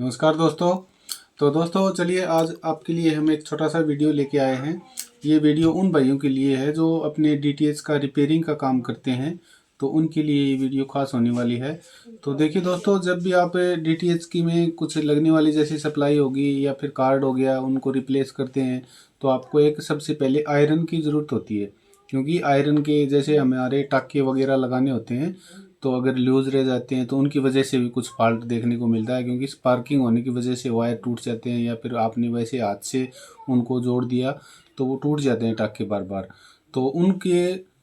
नमस्कार दोस्तों। तो दोस्तों चलिए आज आपके लिए हम एक छोटा सा वीडियो लेके आए हैं। ये वीडियो उन भाइयों के लिए है जो अपने डीटीएच का रिपेयरिंग का काम करते हैं, तो उनके लिए ये वीडियो खास होने वाली है। तो देखिए दोस्तों, जब भी आप डीटीएच की में कुछ लगने वाली जैसी सप्लाई होगी या फिर कार्ड हो गया उनको रिप्लेस करते हैं, तो आपको एक सबसे पहले आयरन की ज़रूरत होती है। क्योंकि आयरन के जैसे हमारे टाके वगैरह लगाने होते हैं, तो अगर लूज़ रह जाते हैं तो उनकी वजह से भी कुछ फॉल्ट देखने को मिलता है। क्योंकि स्पार्किंग होने की वजह से वायर टूट जाते हैं, या फिर आपने वैसे हाथ से उनको जोड़ दिया तो वो टूट जाते हैं टाके बार बार। तो उनके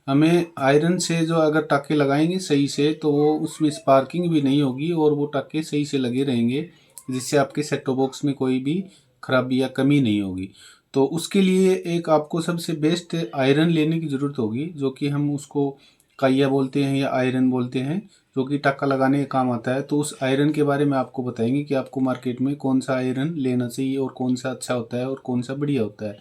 हमें आयरन से जो अगर टाके लगाएंगे सही से, तो वो उसमें स्पार्किंग भी नहीं होगी और वो टाके सही से लगे रहेंगे, जिससे आपके सेट टॉप बॉक्स में कोई भी खराबी या कमी नहीं होगी। तो उसके लिए एक आपको सबसे बेस्ट आयरन लेने की ज़रूरत होगी, जो कि हम उसको काइया बोलते हैं या आयरन बोलते हैं, जो कि टाका लगाने का काम आता है। तो उस आयरन के बारे में आपको बताएंगे कि आपको मार्केट में कौन सा आयरन लेना चाहिए और कौन सा अच्छा होता है और कौन सा बढ़िया होता है।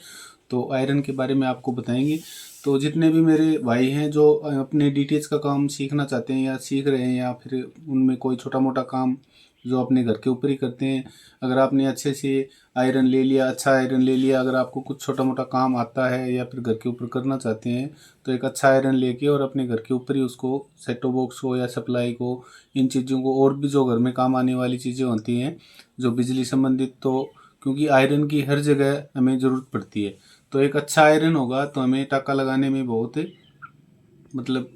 तो आयरन के बारे में आपको बताएंगे। तो जितने भी मेरे भाई हैं जो अपने डीटीएच का काम सीखना चाहते हैं या सीख रहे हैं, या फिर उनमें कोई छोटा मोटा काम जो अपने घर के ऊपर ही करते हैं, अगर आपने अच्छे से आयरन ले लिया, अच्छा आयरन ले लिया, अगर आपको कुछ छोटा मोटा काम आता है या फिर घर के ऊपर करना चाहते हैं, तो एक अच्छा आयरन लेके और अपने घर के ऊपर ही उसको सेट टॉप बॉक्स को या सप्लाई को, इन चीज़ों को, और भी जो घर में काम आने वाली चीज़ें होती हैं जो बिजली संबंधित, तो क्योंकि आयरन की हर जगह हमें ज़रूरत पड़ती है, तो एक अच्छा आयरन होगा तो हमें टाका लगाने में बहुत मतलब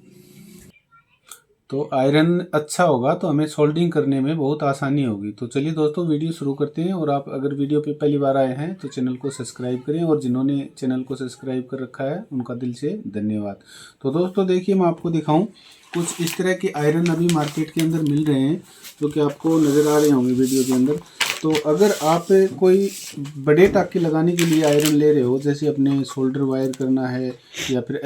तो आयरन अच्छा होगा तो हमें सोल्डिंग करने में बहुत आसानी होगी। तो चलिए दोस्तों वीडियो शुरू करते हैं। और आप अगर वीडियो पे पहली बार आए हैं तो चैनल को सब्सक्राइब करें, और जिन्होंने चैनल को सब्सक्राइब कर रखा है उनका दिल से धन्यवाद। तो दोस्तों देखिए, मैं आपको दिखाऊं, कुछ इस तरह के आयरन अभी मार्केट के अंदर मिल रहे हैं, जो कि आपको नज़र आ रहे होंगे वीडियो के अंदर। तो अगर आप कोई बड़े टाके लगाने के लिए आयरन ले रहे हो, जैसे अपने शोल्डर वायर करना है, या फिर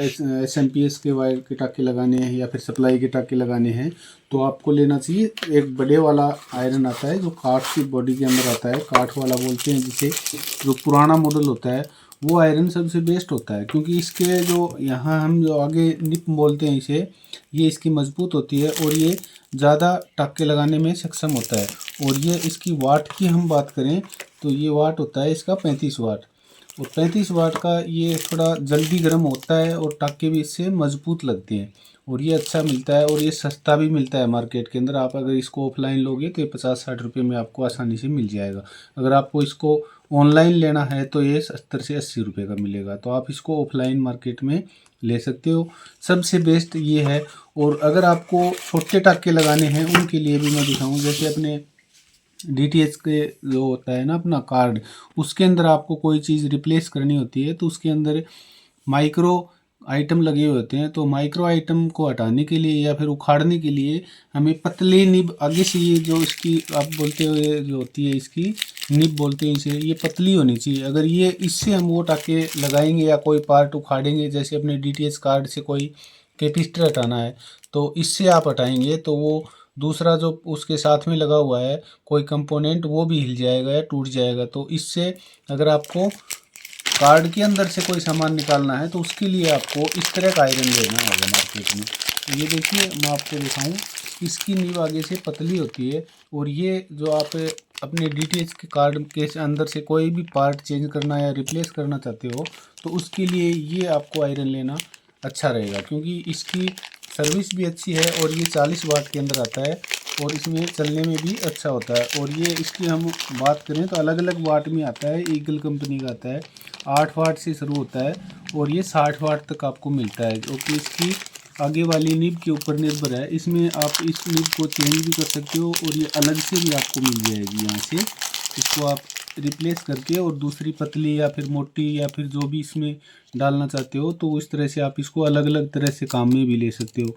SMPS के वायर के टाके लगाने हैं, या फिर सप्लाई के टाके लगाने हैं, तो आपको लेना चाहिए एक बड़े वाला आयरन आता है जो काठ की बॉडी के अंदर आता है, काठ वाला बोलते हैं जिसे, जो पुराना मॉडल होता है, वो आयरन सबसे बेस्ट होता है। क्योंकि इसके जो यहाँ हम जो आगे निप बोलते हैं इसे, ये इसकी मजबूत होती है और ये ज़्यादा टाके लगाने में सक्षम होता है। और ये इसकी वाट की हम बात करें तो ये वाट होता है इसका 35 वाट, और 35 वाट का ये थोड़ा जल्दी गर्म होता है और टाके भी इससे मजबूत लगते हैं, और ये अच्छा मिलता है और ये सस्ता भी मिलता है मार्केट के अंदर। आप अगर इसको ऑफलाइन लोगे तो ये 50-60 रुपये में आपको आसानी से मिल जाएगा। अगर आपको इसको ऑनलाइन लेना है तो ये 70 से 80 रुपये का मिलेगा। तो आप इसको ऑफलाइन मार्केट में ले सकते हो, सबसे बेस्ट ये है। और अगर आपको छोटे टाके लगाने हैं उनके लिए भी मैं दिखाऊँ, जैसे अपने डीटीएच के जो होता है ना अपना कार्ड, उसके अंदर आपको कोई चीज़ रिप्लेस करनी होती है तो उसके अंदर माइक्रो आइटम लगे हुए होते हैं। तो माइक्रो आइटम को हटाने के लिए या फिर उखाड़ने के लिए हमें पतली निब आगे से, ये जो इसकी आप बोलते हो ये जो होती है इसकी निब बोलते हैं इसे, ये पतली होनी चाहिए। अगर ये इससे हम वो टाके लगाएंगे या कोई पार्ट उखाड़ेंगे, जैसे अपने डीटीएच कार्ड से कोई कैपिस्टर हटाना है तो इससे आप हटाएंगे, तो वो दूसरा जो उसके साथ में लगा हुआ है कोई कंपोनेंट वो भी हिल जाएगा या टूट जाएगा। तो इससे अगर आपको कार्ड के अंदर से कोई सामान निकालना है तो उसके लिए आपको इस तरह का आयरन लेना होगा मार्केट में। तो ये देखिए, मैं आपको दिखाऊं, इसकी नींव आगे से पतली होती है, और ये जो आप अपने डीटीएच के कार्ड के अंदर से कोई भी पार्ट चेंज करना या रिप्लेस करना चाहते हो तो उसके लिए ये आपको आयरन लेना अच्छा रहेगा। क्योंकि इसकी सर्विस भी अच्छी है और ये 40 वाट के अंदर आता है और इसमें चलने में भी अच्छा होता है। और ये इसकी हम बात करें तो अलग अलग वाट में आता है, ईगल कंपनी का आता है, 8 वाट से शुरू होता है और ये 60 वाट तक आपको मिलता है, जो कि इसकी आगे वाली निब के ऊपर निर्भर है। इसमें आप इस निब को चेंज भी कर सकते हो और ये अलग से भी आपको मिल जाएगी यहाँ से। इसको आप रिप्लेस करके और दूसरी पतली या फिर मोटी या फिर जो भी इसमें डालना चाहते हो, तो उस तरह से आप इसको अलग अलग तरह से काम में भी ले सकते हो।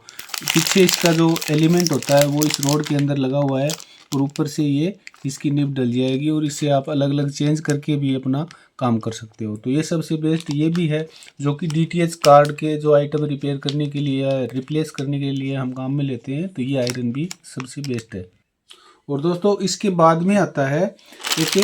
पीछे इसका जो एलिमेंट होता है वो इस रोड के अंदर लगा हुआ है, और ऊपर से ये इसकी निब डल जाएगी और इससे आप अलग अलग चेंज करके भी अपना काम कर सकते हो। तो ये सबसे बेस्ट ये भी है, जो कि डीटीएच कार्ड के जो आइटम रिपेयर करने के लिए या रिप्लेस करने के लिए हम काम में लेते हैं, तो ये आयरन भी सबसे बेस्ट है। और दोस्तों इसके बाद में आता है एक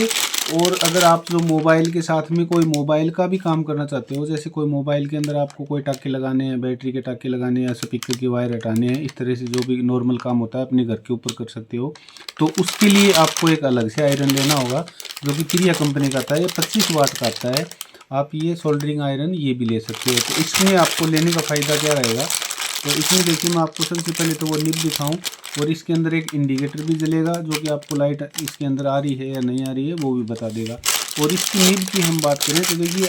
और अगर आप जो मोबाइल के साथ में कोई मोबाइल का भी काम करना चाहते हो, जैसे कोई मोबाइल के अंदर आपको कोई टाके लगाने हैं, बैटरी के टाके लगाने हैं या स्पीकर की वायर हटाने हैं, इस तरह से जो भी नॉर्मल काम होता है अपने घर के ऊपर कर सकते हो। तो उसके लिए आपको एक अलग से आयरन लेना होगा जो कि प्रिया कंपनी का आता है, ये 25 वाट का आता है। आप ये सोल्डरिंग आयरन ये भी ले सकते हो। तो इसमें आपको लेने का फ़ायदा क्या रहेगा, तो इसमें देखिए मैं आपको सबसे पहले तो वो निब दिखाऊं, और इसके अंदर एक इंडिकेटर भी जलेगा जो कि आपको लाइट इसके अंदर आ रही है या नहीं आ रही है वो भी बता देगा। और इसकी निब की हम बात करें तो देखिए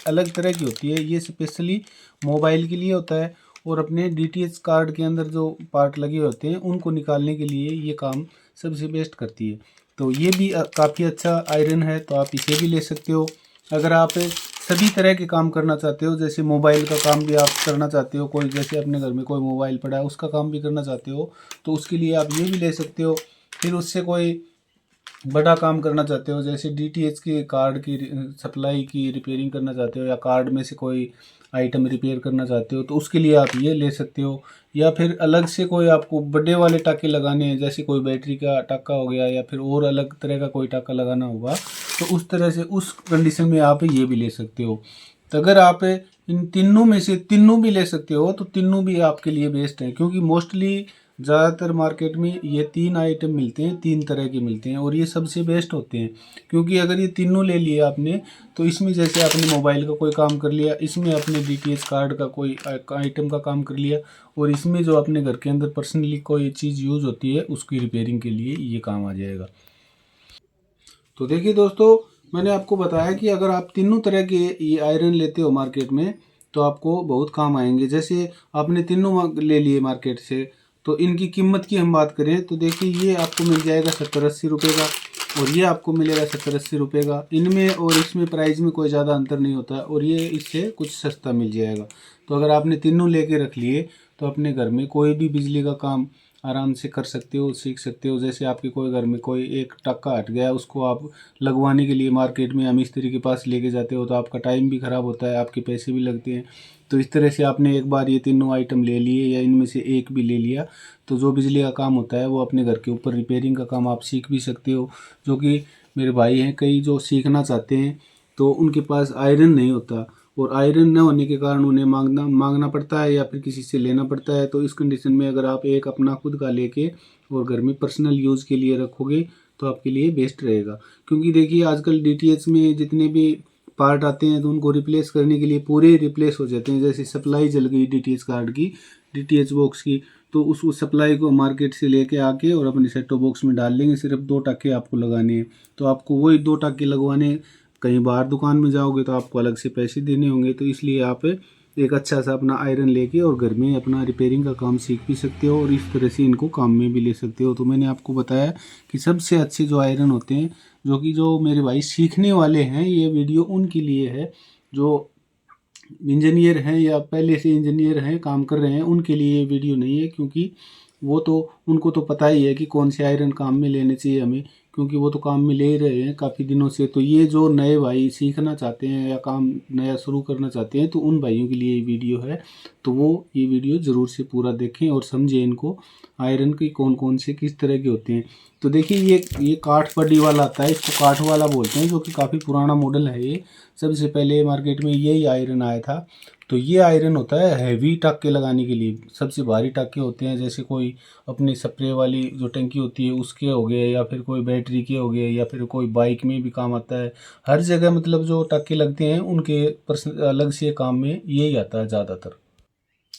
अलग तरह की होती है, ये स्पेशली मोबाइल के लिए होता है, और अपने डीटीएच कार्ड के अंदर जो पार्ट लगे होते हैं उनको निकालने के लिए ये काम सबसे बेस्ट करती है। तो ये भी काफ़ी अच्छा आयरन है, तो आप इसे भी ले सकते हो। अगर आप सभी तरह के काम करना चाहते हो, जैसे मोबाइल का काम भी आप करना चाहते हो, कोई जैसे अपने घर में कोई मोबाइल पड़ा है उसका काम भी करना चाहते हो, तो उसके लिए आप ये भी ले सकते हो। फिर उससे कोई बड़ा काम करना चाहते हो, जैसे डीटीएच के कार्ड की सप्लाई की रिपेयरिंग करना चाहते हो, या कार्ड में से कोई आइटम रिपेयर करना चाहते हो, तो उसके लिए आप ये ले सकते हो। या फिर अलग से कोई आपको बड़े वाले टाके लगाने हैं, जैसे कोई बैटरी का टाका हो गया या फिर और अलग तरह का कोई टाका लगाना होगा, तो उस तरह से उस कंडीशन में आप ये भी ले सकते हो। तो अगर आप इन तीनों में से तीनों भी ले सकते हो तो तीनों भी आपके लिए बेस्ट है, क्योंकि मोस्टली ज़्यादातर मार्केट में ये 3 आइटम मिलते हैं, 3 तरह के मिलते हैं, और ये सबसे बेस्ट होते हैं। क्योंकि अगर ये तीनों ले लिए आपने, तो इसमें जैसे आपने मोबाइल का कोई काम कर लिया, इसमें अपने डीटीएच कार्ड का कोई आइटम का काम कर लिया, और इसमें जो अपने घर के अंदर पर्सनली कोई चीज़ यूज़ होती है उसकी रिपेयरिंग के लिए ये काम आ जाएगा। तो देखिए दोस्तों, मैंने आपको बताया कि अगर आप तीनों तरह के ये आयरन लेते हो मार्केट में तो आपको बहुत काम आएंगे। जैसे आपने तीनों ले लिए मार्केट से, तो इनकी कीमत की हम बात करें तो देखिए ये आपको मिल जाएगा 70-80 रुपये का, और ये आपको मिलेगा 70-80 रुपये का। इनमें और इसमें प्राइस में कोई ज़्यादा अंतर नहीं होता, और ये इससे कुछ सस्ता मिल जाएगा। तो अगर आपने तीनों लेके रख लिए तो अपने घर में कोई भी बिजली का काम आराम से कर सकते हो, सीख सकते हो। जैसे आपके कोई घर में कोई एक टक्का हट गया, उसको आप लगवाने के लिए मार्केट में या मिस्त्री के पास लेके जाते हो, तो आपका टाइम भी ख़राब होता है, आपके पैसे भी लगते हैं। तो इस तरह से आपने एक बार ये तीनों आइटम ले लिए या इनमें से एक भी ले लिया, तो जो बिजली का काम होता है वो अपने घर के ऊपर रिपेयरिंग का काम आप सीख भी सकते हो। जो कि मेरे भाई हैं कई जो सीखना चाहते हैं, तो उनके पास आयरन नहीं होता, और आयरन न होने के कारण उन्हें मांगना पड़ता है या फिर किसी से लेना पड़ता है। तो इस कंडीशन में अगर आप एक अपना खुद का लेके और घर में पर्सनल यूज़ के लिए रखोगे तो आपके लिए बेस्ट रहेगा। क्योंकि देखिए आजकल डीटीएच में जितने भी पार्ट आते हैं तो उनको रिप्लेस करने के लिए पूरे रिप्लेस हो जाते हैं। जैसे सप्लाई जल गई डीटीएच कार्ड की, डीटीएच बॉक्स की, तो उस सप्लाई को मार्केट से लेके आके और अपने सेट टॉप बॉक्स में डाल लेंगे। सिर्फ 2 टाके आपको लगाने हैं, तो आपको वही 2 टाके लगवाने, कहीं बाहर दुकान में जाओगे तो आपको अलग से पैसे देने होंगे। तो इसलिए आप एक अच्छा सा अपना आयरन लेके और घर में अपना रिपेयरिंग का काम सीख भी सकते हो, और इस तरह से इनको काम में भी ले सकते हो। तो मैंने आपको बताया कि सबसे अच्छे जो आयरन होते हैं, जो मेरे भाई सीखने वाले हैं, ये वीडियो उनके लिए है जो इंजीनियर हैं या पहले से इंजीनियर हैं, काम कर रहे हैं, उनके लिए ये वीडियो नहीं है। क्योंकि वो तो उनको तो पता ही है कि कौन से आयरन काम में लेने चाहिए हमें, क्योंकि वो तो काम में ले ही रहे हैं काफ़ी दिनों से। तो ये जो नए भाई सीखना चाहते हैं या काम नया शुरू करना चाहते हैं, तो उन भाइयों के लिए ये वीडियो है। तो वो ये वीडियो ज़रूर से पूरा देखें और समझें इनको, आयरन की कौन कौन से किस तरह के होते हैं। तो देखिए ये काठ पड्डी वाला आता है, इसको काठ वाला बोलते हैं, जो कि काफ़ी पुराना मॉडल है। ये सबसे पहले मार्केट में यही आयरन आया था। तो ये आयरन होता है हैवी टाके लगाने के लिए, सबसे भारी टाके होते हैं, जैसे कोई अपनी स्प्रे वाली जो टंकी होती है उसके हो गए, या फिर कोई बैटरी के हो गए, या फिर कोई बाइक में भी काम आता है। हर जगह मतलब जो टाके लगते हैं उनके अलग से काम में यही आता है ज़्यादातर।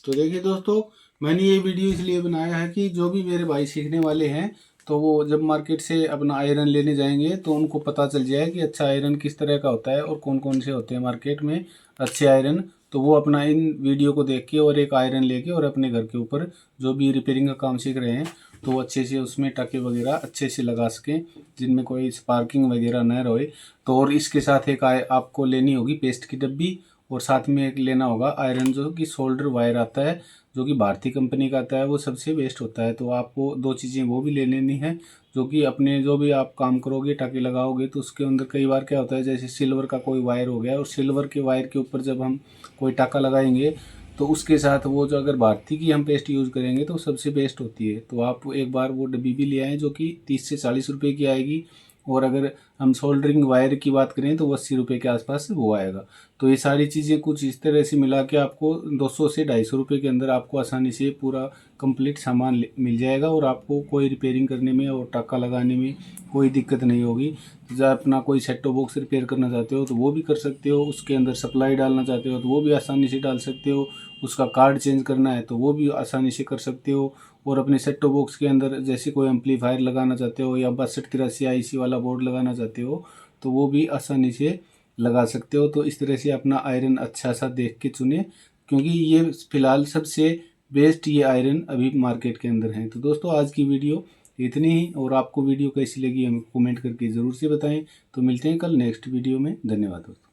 तो देखिए दोस्तों, मैंने ये वीडियो इसलिए बनाया है कि जो भी मेरे भाई सीखने वाले हैं, तो वो जब मार्केट से अपना आयरन लेने जाएंगे तो उनको पता चल जाए कि अच्छा आयरन किस तरह का होता है और कौन कौन से होते हैं मार्केट में अच्छे आयरन। तो वो अपना इन वीडियो को देख के और एक आयरन लेके और अपने घर के ऊपर जो भी रिपेयरिंग का काम सीख रहे हैं, तो वो अच्छे से उसमें टाके वगैरह अच्छे से लगा सकें, जिनमें कोई स्पार्किंग वगैरह न रहे। तो और इसके साथ एक आपको लेनी होगी पेस्ट की डब्बी, और साथ में एक लेना होगा आयरन जो कि सोल्डर वायर आता है, जो कि भारतीय कंपनी का आता है, वो सबसे बेस्ट होता है। तो आपको 2 चीज़ें वो भी ले लेनी है, जो कि अपने जो भी आप काम करोगे टाके लगाओगे तो उसके अंदर कई बार क्या होता है, जैसे सिल्वर का कोई वायर हो गया, और सिल्वर के वायर के ऊपर जब हम कोई टाका लगाएंगे तो उसके साथ वो जो अगर भारतीय की हम पेस्ट यूज़ करेंगे तो सबसे बेस्ट होती है। तो आप एक बार वो डब्बी भी ले आएँ, जो कि 30 से 40 रुपये की आएगी। और अगर हम सोल्डरिंग वायर की बात करें तो वो 80 रुपये के आसपास वो आएगा। तो ये सारी चीज़ें कुछ इस तरह से मिला के आपको 200 से 250 रुपये के अंदर आपको आसानी से पूरा कंप्लीट सामान मिल जाएगा और आपको कोई रिपेयरिंग करने में और टाका लगाने में कोई दिक्कत नहीं होगी। जब अपना कोई सेट टॉप बॉक्स रिपेयर करना चाहते हो तो वो भी कर सकते हो, उसके अंदर सप्लाई डालना चाहते हो तो वो भी आसानी से डाल सकते हो, उसका कार्ड चेंज करना है तो वो भी आसानी से कर सकते हो, और अपने सेट टॉप बॉक्स के अंदर जैसे कोई एम्पलीफायर लगाना चाहते हो या 6283 IC वाला बोर्ड लगाना चाहते हो तो वो भी आसानी से लगा सकते हो। तो इस तरह से अपना आयरन अच्छा सा देख के चुने, क्योंकि ये फ़िलहाल सबसे बेस्ट ये आयरन अभी मार्केट के अंदर हैं। तो दोस्तों आज की वीडियो इतनी ही, और आपको वीडियो कैसी लगी हमें कमेंट करके ज़रूर से बताएं। तो मिलते हैं कल नेक्स्ट वीडियो में। धन्यवाद दोस्तों।